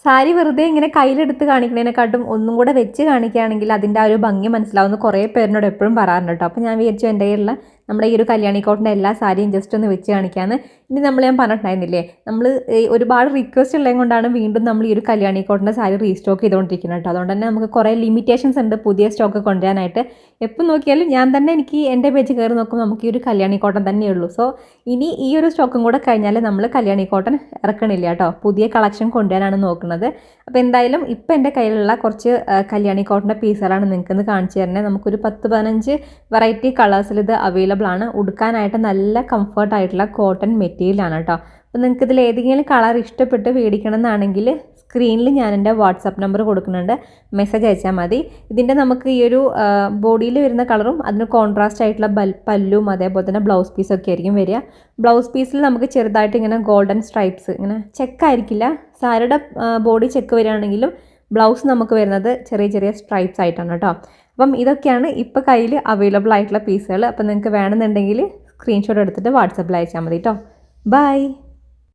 സാരി വെറുതെ ഇങ്ങനെ കയ്യിലെടുത്ത് കാണിക്കുന്നതിനെക്കാട്ടും ഒന്നും കൂടെ വെച്ച് കാണിക്കുകയാണെങ്കിൽ അതിൻ്റെ ആ ഒരു ഭംഗി മനസ്സിലാവുന്ന കുറേ പേരിനോട് എപ്പോഴും പറയാറുണ്ട് കേട്ടോ. അപ്പോൾ ഞാൻ വിചാരിച്ചു എൻ്റെ കയ്യിലുള്ള നമ്മുടെ ഈ ഒരു കല്യാണി കോട്ടൻ്റെ എല്ലാ സാരിയും ജസ്റ്റ് ഒന്ന് വെച്ച് കാണിക്കാമെന്ന്. ഇനി ഞാൻ പറഞ്ഞിട്ടുണ്ടായിരുന്നില്ലേ, നമ്മൾ ഒരുപാട് റിക്വസ്റ്റ് ഉള്ളത് കൊണ്ടാണ് വീണ്ടും നമ്മൾ ഈ ഒരു കല്യാണി കോട്ടൻ്റെ സാരി റീസ്റ്റോക്ക് ചെയ്തുകൊണ്ടിരിക്കുന്നത് കേട്ടോ. അതുകൊണ്ട് തന്നെ നമുക്ക് കുറേ ലിമിറ്റേഷൻസ് ഉണ്ട് പുതിയ സ്റ്റോക്ക് കൊണ്ടുവരാനായിട്ട്. എപ്പോൾ നോക്കിയാലും ഞാൻ തന്നെ എനിക്ക് എൻ്റെ പേജ് കയറി നോക്കുമ്പോൾ നമുക്ക് ഈ ഒരു കല്യാണി കോട്ടൺ തന്നെയുള്ളൂ. സോ ഇനി ഈ ഒരു സ്റ്റോക്കും കൂടെ കഴിഞ്ഞാൽ നമ്മൾ കല്യാണി കോട്ടൺ ഇറക്കണില്ല കേട്ടോ, പുതിയ കളക്ഷൻ കൊണ്ടുവരാനാണ് നോക്കുന്നത്. അപ്പോൾ എന്തായാലും ഇപ്പം എൻ്റെ കയ്യിലുള്ള കുറച്ച് കല്യാണി കോട്ടൻ്റെ പീസുകളാണ് നിങ്ങൾക്കൊന്ന് കാണിച്ചു തരുന്നത്. നമുക്കൊരു 10-15 വെറൈറ്റി കളേഴ്സിൽ ഇത് അവൈലബിൾ ആണ്. ഉടുക്കാനായിട്ട് നല്ല കംഫർട്ടായിട്ടുള്ള കോട്ടൺ മെറ്റീരിയലാണ് കേട്ടോ. അപ്പോൾ നിങ്ങൾക്ക് ഇതിൽ ഏതെങ്കിലും കളർ ഇഷ്ടപ്പെട്ട് മേടിക്കണം എന്നാണെങ്കിൽ സ്ക്രീനിൽ ഞാൻ എൻ്റെ വാട്സാപ്പ് നമ്പർ കൊടുക്കുന്നുണ്ട്, മെസ്സേജ് അയച്ചാൽ മതി. ഇതിൻ്റെ നമുക്ക് ഈ ഒരു ബോഡിയിൽ വരുന്ന കളറും അതിന് കോൺട്രാസ്റ്റ് ആയിട്ടുള്ള പല്ലും അതേപോലെ തന്നെ ബ്ലൗസ് പീസൊക്കെ ആയിരിക്കും വരിക. ബ്ലൗസ് പീസിൽ നമുക്ക് ചെറുതായിട്ട് ഇങ്ങനെ ഗോൾഡൻ സ്ട്രൈപ്സ്, ഇങ്ങനെ ചെക്കായിരിക്കില്ല, സാരിയുടെ ബോഡി ചെക്ക് വരികയാണെങ്കിലും ബ്ലൗസ് നമുക്ക് വരുന്നത് ചെറിയ ചെറിയ സ്ട്രൈപ്സ് ആയിട്ടാണ് കേട്ടോ. അപ്പം ഇതൊക്കെയാണ് ഇപ്പോൾ കയ്യിൽ അവൈലബിൾ ആയിട്ടുള്ള പീസുകൾ. അപ്പം നിങ്ങൾക്ക് വേണമെന്നുണ്ടെങ്കിൽ സ്ക്രീൻഷോട്ട് എടുത്തിട്ട് വാട്സാപ്പിൽ അയച്ചാൽ മതി കേട്ടോ. ബൈ.